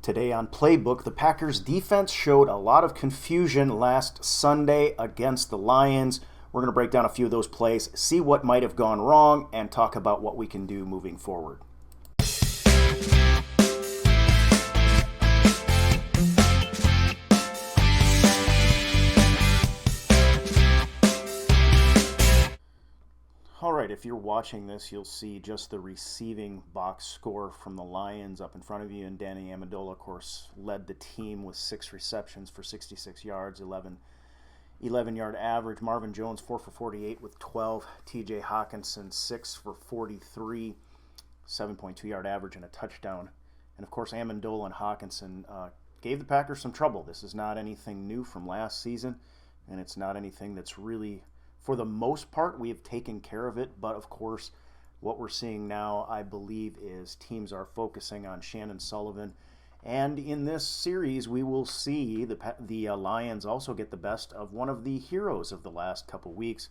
Today on Playbook, the Packers defense showed a lot of confusion last Sunday against the Lions. We're going to break down a few of those plays, see what might have gone wrong, and talk about what we can do moving forward. All right, if you're watching this, you'll see just the receiving box score from the Lions up in front of you, and Danny Amendola, of course, led the team with 6 receptions for 66 yards, 11-yard average. Marvin Jones, 4 for 48 with 12. TJ Hawkinson, 6 for 43, 7.2-yard average and a touchdown. And, of course, Amendola and Hawkinson gave the Packers some trouble. This is not anything new from last season, and it's not anything that's really... For the most part, we have taken care of it, but of course, what we're seeing now, I believe, is teams are focusing on Shannon Sullivan. And in this series, we will see the Lions also get the best of one of the heroes of the last couple weeks,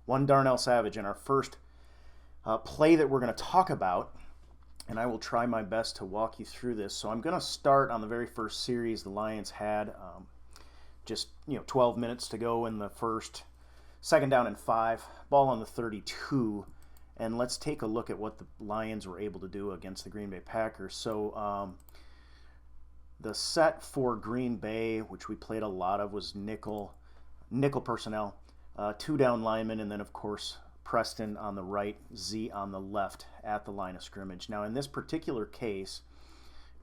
one Darnell Savage, in our first play that we're going to talk about. And I will try my best to walk you through this. So I'm going to start on the very first series the Lions had. Just 12 minutes to go in the first. 2nd down and 5, ball on the 32, and let's take a look at what the Lions were able to do against the Green Bay Packers. So the set for Green Bay, which we played a lot of, was nickel personnel, 2 down linemen, and then, of course, Preston on the right, Z on the left at the line of scrimmage. Now, in this particular case,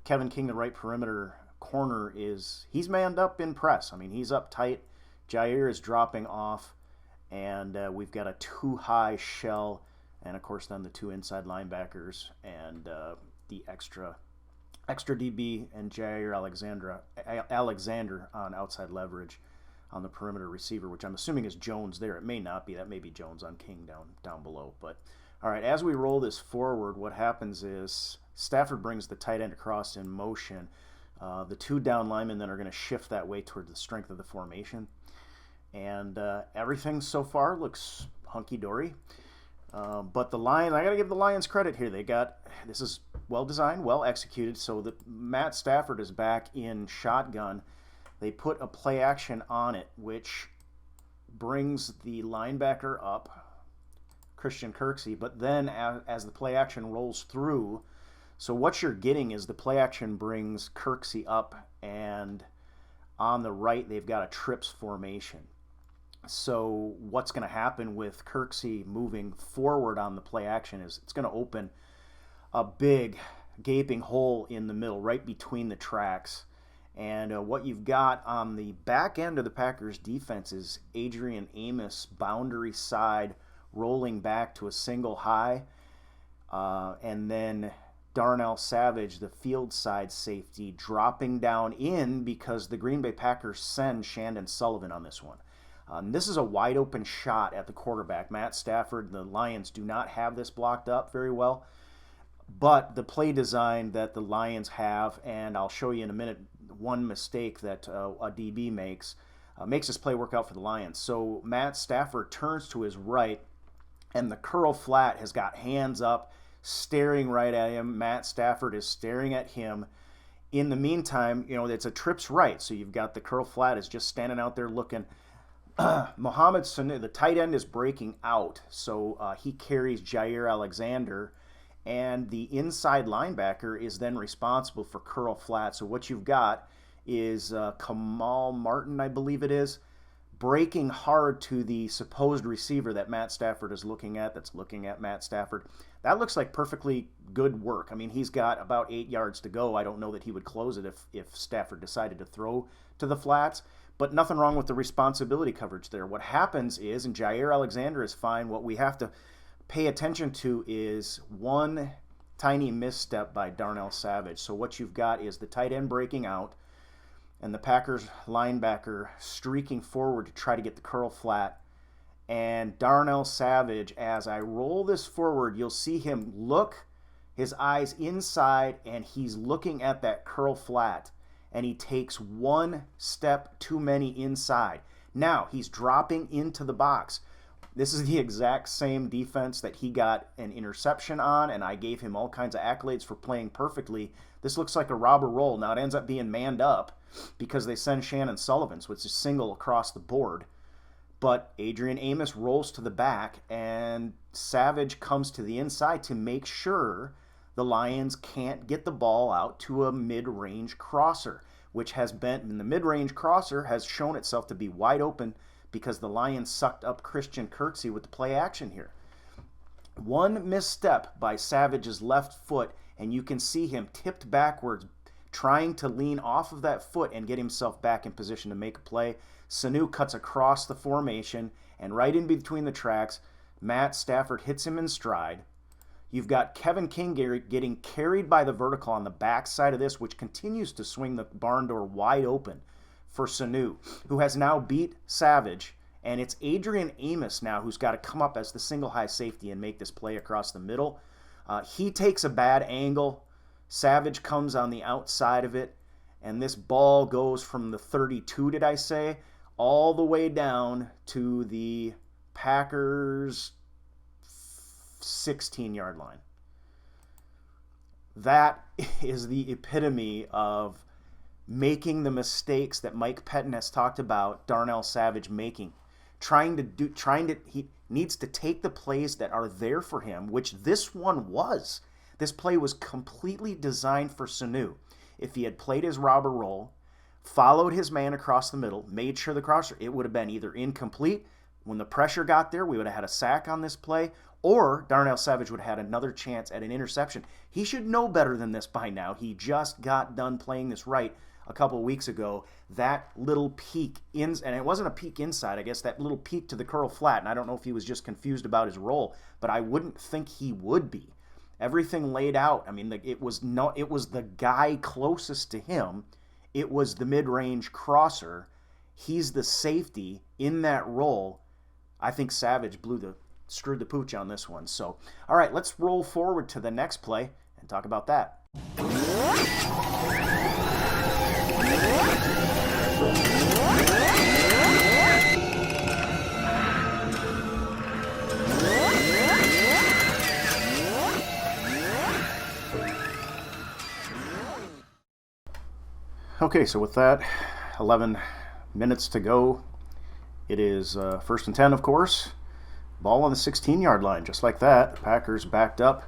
Kevin King, the right perimeter corner, he's manned up in press. I mean, he's up tight. Jair is dropping off. And we've got a 2-high shell, and of course then the 2 inside linebackers and the extra DB and Jair Alexander on outside leverage on the perimeter receiver, which I'm assuming is Jones there. It may not be. That may be Jones on King down below. But all right, as we roll this forward, what happens is Stafford brings the tight end across in motion. The 2 down linemen then are going to shift that way toward the strength of the formation. And everything so far looks hunky-dory. But the Lions, I got to give the Lions credit here. This is well designed, well executed. So Matt Stafford is back in shotgun. They put a play action on it, which brings the linebacker up, Christian Kirksey. But then as the play action rolls through, so what you're getting is the play action brings Kirksey up, and on the right they've got a trips formation. So what's going to happen with Kirksey moving forward on the play action is it's going to open a big gaping hole in the middle, right between the tracks. And what you've got on the back end of the Packers defense is Adrian Amos, boundary side, rolling back to a single high. And then Darnell Savage, the field side safety, dropping down in because the Green Bay Packers send Shannon Sullivan on this one. This is a wide open shot at the quarterback. Matt Stafford, the Lions do not have this blocked up very well. But the play design that the Lions have, and I'll show you in a minute one mistake that a DB makes this play work out for the Lions. So Matt Stafford turns to his right, and the curl flat has got hands up, staring right at him. Matt Stafford is staring at him. In the meantime, it's a trips right. So you've got the curl flat is just standing out there looking. Mohamed Sanu, the tight end, is breaking out, so he carries Jair Alexander, and the inside linebacker is then responsible for curl flat. So what you've got is Kamal Martin, I believe it is, breaking hard to the supposed receiver that Matt Stafford is looking at, that's looking at Matt Stafford. That looks like perfectly good work. I mean, he's got about 8 yards to go. I don't know that he would close it if Stafford decided to throw to the flats. But nothing wrong with the responsibility coverage there. What happens is, and Jair Alexander is fine, what we have to pay attention to is one tiny misstep by Darnell Savage. So what you've got is the tight end breaking out, and the Packers linebacker streaking forward to try to get the curl flat. And Darnell Savage, as I roll this forward, you'll see him look, his eyes inside, and he's looking at that curl flat. And he takes one step too many inside. Now he's dropping into the box. This is the exact same defense that he got an interception on, and I gave him all kinds of accolades for playing perfectly. This looks like a robber roll. Now it ends up being manned up because they send Shannon Sullivan, so it's a single across the board. But Adrian Amos rolls to the back, and Savage comes to the inside to make sure the Lions can't get the ball out to a mid-range crosser, which has been, in the mid-range crosser has shown itself to be wide open because the Lions sucked up Christian Kirksey with the play action here. One misstep by Savage's left foot, and you can see him tipped backwards, trying to lean off of that foot and get himself back in position to make a play. Sanu cuts across the formation, and right in between the tracks, Matt Stafford hits him in stride. You've got Kevin King getting carried by the vertical on the backside of this, which continues to swing the barn door wide open for Sanu, who has now beat Savage. And it's Adrian Amos now who's got to come up as the single high safety and make this play across the middle. He takes a bad angle. Savage comes on the outside of it. And this ball goes from the 32, did I say, all the way down to the Packers' 16-yard line. That is the epitome of making the mistakes that Mike Pettin has talked about Darnell Savage making. He needs to take the plays that are there for him, which this one was. This play was completely designed for Sanu. If he had played his robber roll, followed his man across the middle, made sure the crosser, it would have been either incomplete. When the pressure got there, we would have had a sack on this play, or Darnell Savage would have had another chance at an interception. He should know better than this by now. He just got done playing this right a couple of weeks ago. That little peek, and it wasn't a peek inside, I guess, that little peek to the curl flat, and I don't know if he was just confused about his role, but I wouldn't think he would be. Everything laid out. I mean, it was the guy closest to him. It was the mid-range crosser. He's the safety in that role. I think Savage screwed the pooch on this one. So, all right, let's roll forward to the next play and talk about that. Okay, so with that, 11 minutes to go. It is 1st and 10, of course. Ball on the 16-yard line, just like that. Packers backed up,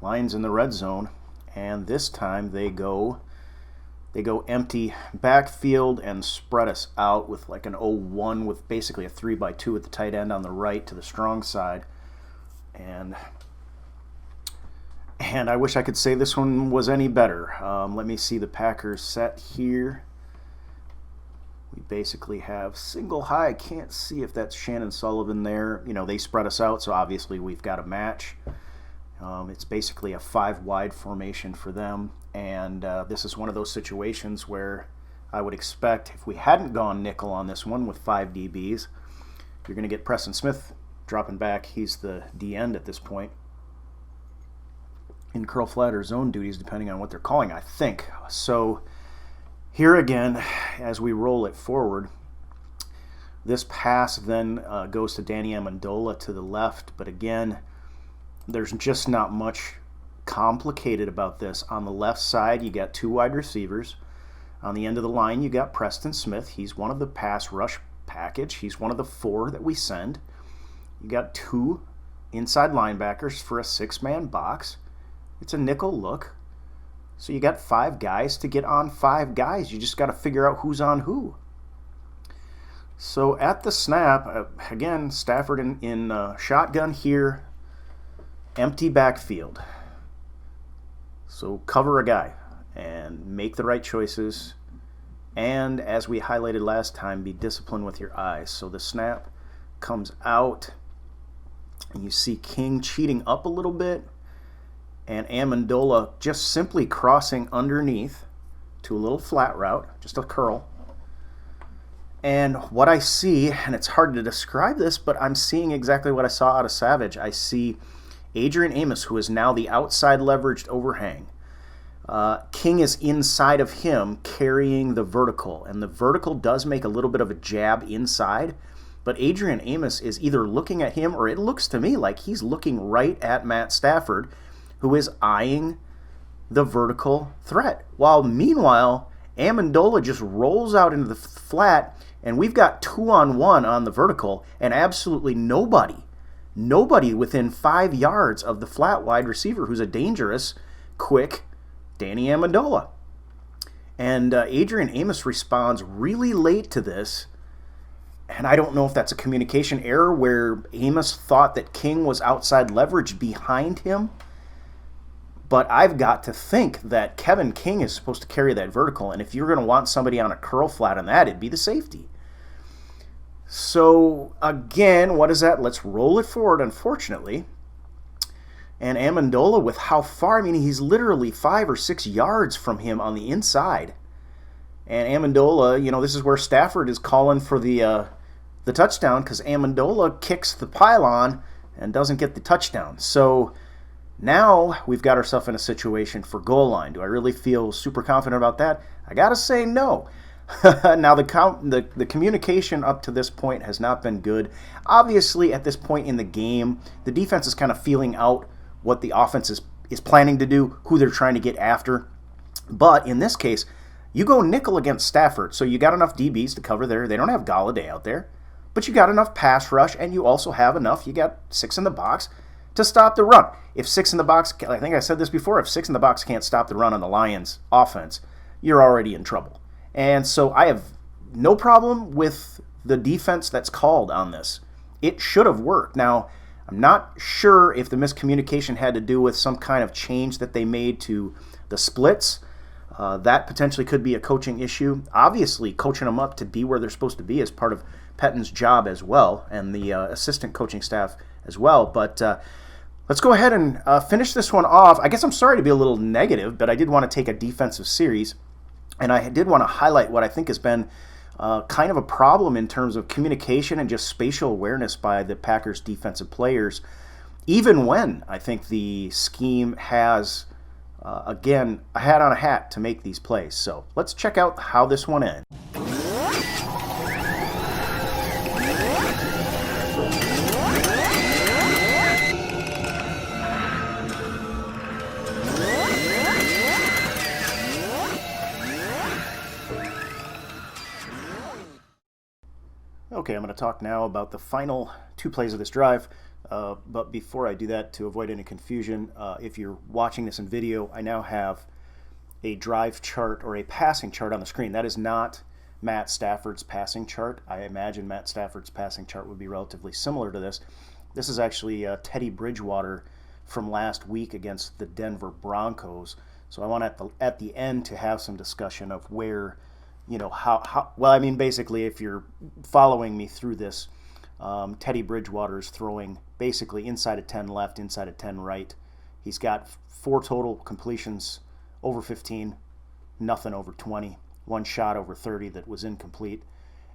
Lions in the red zone, and this time they go empty backfield and spread us out with like an 0-1 with basically a 3-by-2 at the tight end on the right to the strong side. And I wish I could say this one was any better. Let me see the Packers set here. We basically have single high. I can't see if that's Shannon Sullivan there. You know, they spread us out, so obviously we've got a match. It's basically a 5-wide formation for them. And this is one of those situations where I would expect if we hadn't gone nickel on this one with 5 DBs, you're going to get Preston Smith dropping back. He's the D-end at this point. In curl flat or zone duties, depending on what they're calling, I think. So here again, as we roll it forward, this pass then goes to Danny Amendola to the left. But again, there's just not much complicated about this. On the left side, you got 2 wide receivers. On the end of the line, you got Preston Smith. He's one of the pass rush package. He's one of the 4 that we send. You got 2 inside linebackers for a 6-man box. It's a nickel look. So you got 5 guys to get on 5 guys. You just got to figure out who's on who. So at the snap, again, Stafford in shotgun here, empty backfield. So cover a guy and make the right choices. And as we highlighted last time, be disciplined with your eyes. So the snap comes out, and you see King cheating up a little bit, and Amendola just simply crossing underneath to a little flat route, just a curl. And what I see, and it's hard to describe this, but I'm seeing exactly what I saw out of Savage. I see Adrian Amos, who is now the outside leveraged overhang. King is inside of him carrying the vertical, and the vertical does make a little bit of a jab inside, but Adrian Amos is either looking at him, or it looks to me like he's looking right at Matt Stafford, who is eyeing the vertical threat. While meanwhile, Amendola just rolls out into the flat, and we've got 2-on-1 on the vertical, and absolutely nobody within 5 yards of the flat wide receiver who's a dangerous, quick Danny Amendola. And Adrian Amos responds really late to this, and I don't know if that's a communication error where Amos thought that King was outside leverage behind him, but I've got to think that Kevin King is supposed to carry that vertical, and if you're going to want somebody on a curl flat on that, it'd be the safety. So again, what is that? Let's roll it forward, unfortunately. And Amendola, with how far, I mean, he's literally 5 or 6 yards from him on the inside. And Amendola, this is where Stafford is calling for the touchdown, because Amendola kicks the pylon and doesn't get the touchdown. So now we've got ourselves in a situation for goal line. Do I really feel super confident about that? I got to say no. Now, the communication up to this point has not been good. Obviously, at this point in the game, the defense is kind of feeling out what the offense is planning to do, who they're trying to get after. But in this case, you go nickel against Stafford, so you got enough DBs to cover there. They don't have Galladay out there, but you got enough pass rush, and you also have enough. You got 6 in the box to stop the run. If 6 in the box, I think I said this before, if 6 in the box can't stop the run on the Lions offense, you're already in trouble. And so I have no problem with the defense that's called on this. It should have worked. Now, I'm not sure if the miscommunication had to do with some kind of change that they made to the splits. That potentially could be a coaching issue. Obviously, coaching them up to be where they're supposed to be is part of Pettine's job as well, and the assistant coaching staff as well. But let's go ahead and finish this one off. I guess I'm sorry to be a little negative, but I did want to take a defensive series. And I did want to highlight what I think has been kind of a problem in terms of communication and just spatial awareness by the Packers defensive players, even when I think the scheme has, again, a hat on a hat to make these plays. So let's check out how this one ends. Okay, I'm going to talk now about the final 2 plays of this drive, but before I do that, to avoid any confusion, if you're watching this in video, I now have a drive chart or a passing chart on the screen. That is not Matt Stafford's passing chart. I imagine Matt Stafford's passing chart would be relatively similar to this. This is actually Teddy Bridgewater from last week against the Denver Broncos. So I want at the end to have some discussion of where, basically, if you're following me through this, Teddy Bridgewater is throwing basically inside of 10 left, inside of 10 right. He's got 4 total completions over 15, nothing over 20, 1 shot over 30 that was incomplete.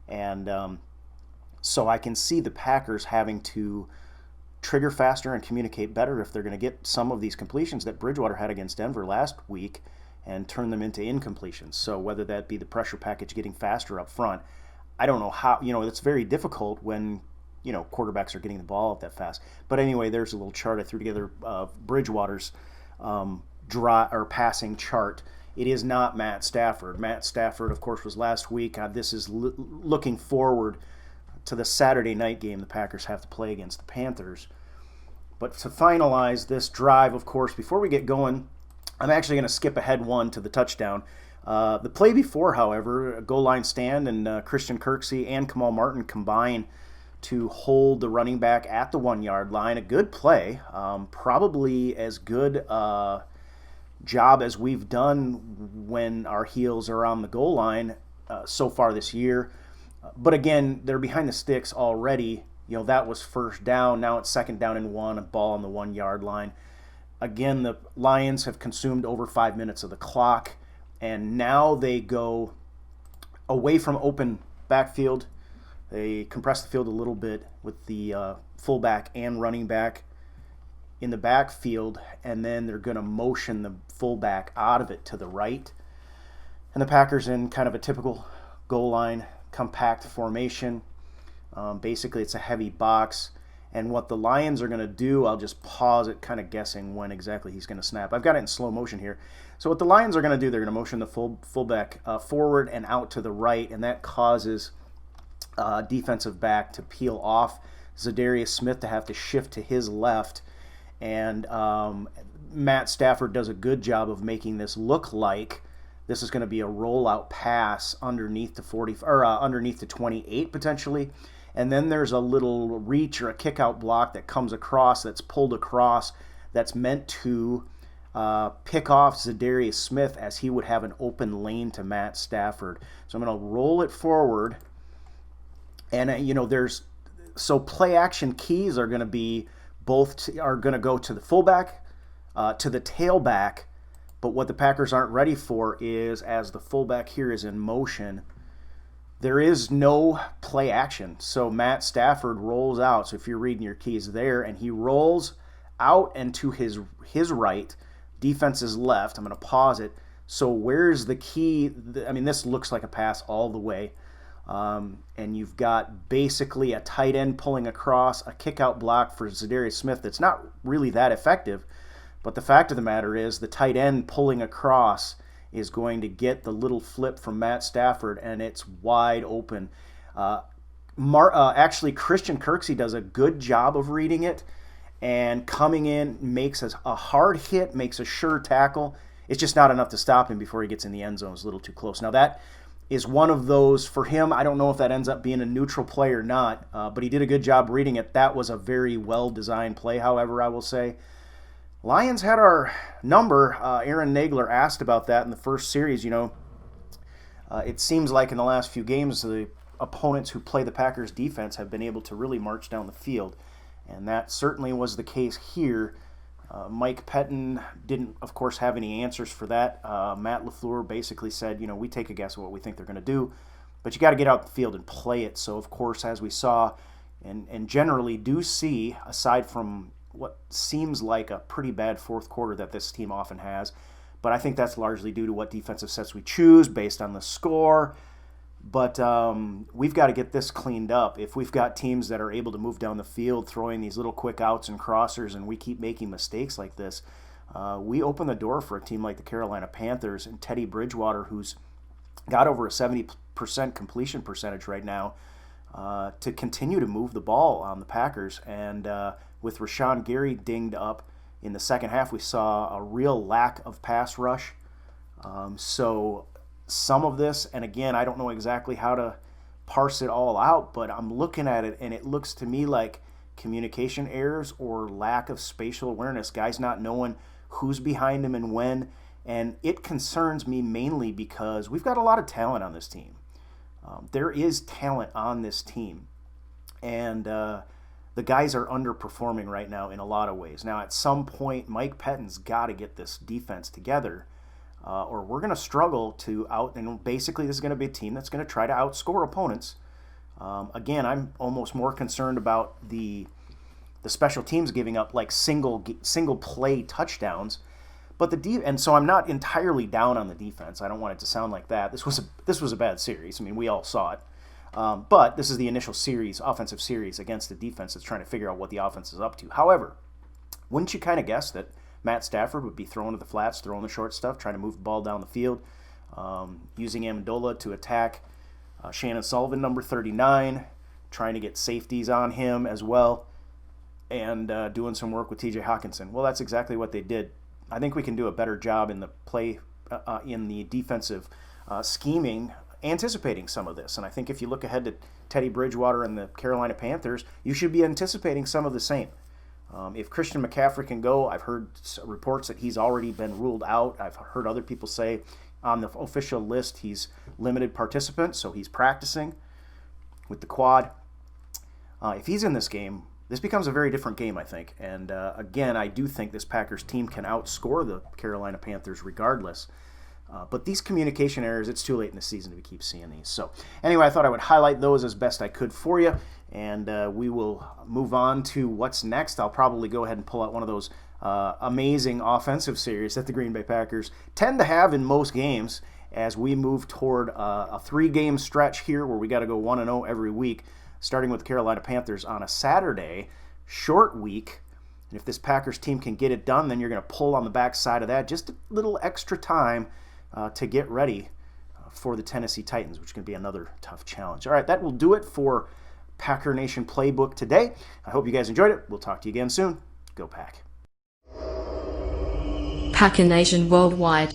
And so I can see the Packers having to trigger faster and communicate better if they're going to get some of these completions that Bridgewater had against Denver last week and turn them into incompletions. So whether that be the pressure package getting faster up front, I don't know how, it's very difficult when, quarterbacks are getting the ball out that fast. But anyway, there's a little chart I threw together of Bridgewater's passing chart. It is not Matt Stafford. Matt Stafford, of course, was last week. This is looking forward to the Saturday night game the Packers have to play against the Panthers. But to finalize this drive, of course, before we get going, I'm actually going to skip ahead 1 to the touchdown. The play before, however, a goal line stand, and Christian Kirksey and Kamal Martin combine to hold the running back at the 1-yard line. A good play, probably as good job as we've done when our heels are on the goal line so far this year. But again, they're behind the sticks already. That was first down. Now it's 2nd down and 1, a ball on the 1-yard line. Again, the Lions have consumed over 5 minutes of the clock, and now they go away from open backfield. They compress the field a little bit with the fullback and running back in the backfield, and then they're going to motion the fullback out of it to the right. And the Packers in kind of a typical goal line compact formation. Basically, it's a heavy box. And what the Lions are going to do, I'll just pause it, kind of guessing when exactly he's going to snap. I've got it in slow motion here. So what the Lions are going to do, they're going to motion the fullback forward and out to the right, and that causes defensive back to peel off, Zadarius Smith to have to shift to his left, and Matt Stafford does a good job of making this look like this is going to be a rollout pass underneath the 40 or underneath the 28 potentially. And then there's a little reach or a kick out block that comes across, that's pulled across, that's meant to pick off Zadarius Smith as he would have an open lane to Matt Stafford. So I'm going to roll it forward. And, so play action keys are going to be are going to go to the fullback, to the tailback. But what the Packers aren't ready for is, as the fullback here is in motion, there is no play action. So Matt Stafford rolls out. So if you're reading your keys there, and he rolls out and to his right, defense is left. I'm going to pause it. So where's the key? This looks like a pass all the way. And you've got basically a tight end pulling across, a kick out block for Zadarius Smith that's not really that effective. But the fact of the matter is the tight end pulling across is going to get the little flip from Matt Stafford, and it's wide open. Actually, Christian Kirksey does a good job of reading it and coming in, makes a hard hit, makes a sure tackle. It's just not enough to stop him before he gets in the end zone. It's a little too close. Now, that is one of those for him. I don't know if that ends up being a neutral play or not, but he did a good job reading it. That was a very well-designed play, however, I will say. Lions had our number. Aaron Nagler asked about that in the first series. It seems like in the last few games, the opponents who play the Packers defense have been able to really march down the field. And that certainly was the case here. Mike Pettin didn't, of course, have any answers for that. Matt LaFleur basically said, we take a guess at what we think they're going to do, but you got to get out the field and play it. So, of course, as we saw and generally do see, aside from what seems like a pretty bad fourth quarter that this team often has, but I think that's largely due to what defensive sets we choose based on the score. But we've got to get this cleaned up. If we've got teams that are able to move down the field, throwing these little quick outs and crossers, and we keep making mistakes like this, we open the door for a team like the Carolina Panthers and Teddy Bridgewater, who's got over a 70% completion percentage right now, to continue to move the ball on the Packers. And with Rashawn Gary dinged up in the second half, we saw a real lack of pass rush. So some of this, and again, I don't know exactly how to parse it all out, but I'm looking at it, and it looks to me like communication errors or lack of spatial awareness, guys not knowing who's behind them and when. And it concerns me mainly because we've got a lot of talent on this team. There is talent on this team, and the guys are underperforming right now in a lot of ways. Now, at some point, Mike Pettin's got to get this defense together, or we're going to struggle to and basically this is going to be a team that's going to try to outscore opponents. Again, I'm almost more concerned about the special teams giving up like single play touchdowns, but and so I'm not entirely down on the defense. I don't want it to sound like that. This was a bad series. We all saw it. But this is the initial offensive series against the defense that's trying to figure out what the offense is up to. However, wouldn't you kind of guess that Matt Stafford would be throwing to the flats, throwing the short stuff, trying to move the ball down the field, using Amendola to attack Shannon Sullivan, number 39, trying to get safeties on him as well, and doing some work with TJ Hawkinson? Well, that's exactly what they did. I think we can do a better job in the play, in the defensive scheming, anticipating some of this. And I think if you look ahead to Teddy Bridgewater and the Carolina Panthers, you should be anticipating some of the same. If Christian McCaffrey can go, I've heard reports that he's already been ruled out. I've heard other people say on the official list he's limited participant, so he's practicing with the quad. If he's in this game, this becomes a very different game, I think. And again, I do think this Packers team can outscore the Carolina Panthers regardless. But these communication errors, it's too late in the season to keep seeing these. So anyway, I thought I would highlight those as best I could for you. And we will move on to what's next. I'll probably go ahead and pull out one of those amazing offensive series that the Green Bay Packers tend to have in most games as we move toward a 3-game stretch here where we got to go 1-0 every week, starting with the Carolina Panthers on a Saturday. short week. And if this Packers team can get it done, then you're going to pull on the backside of that just a little extra time to get ready for the Tennessee Titans, which is going to be another tough challenge. All right, that will do it for Packernation Playbook today. I hope you guys enjoyed it. We'll talk to you again soon. Go Pack. Packernation Worldwide.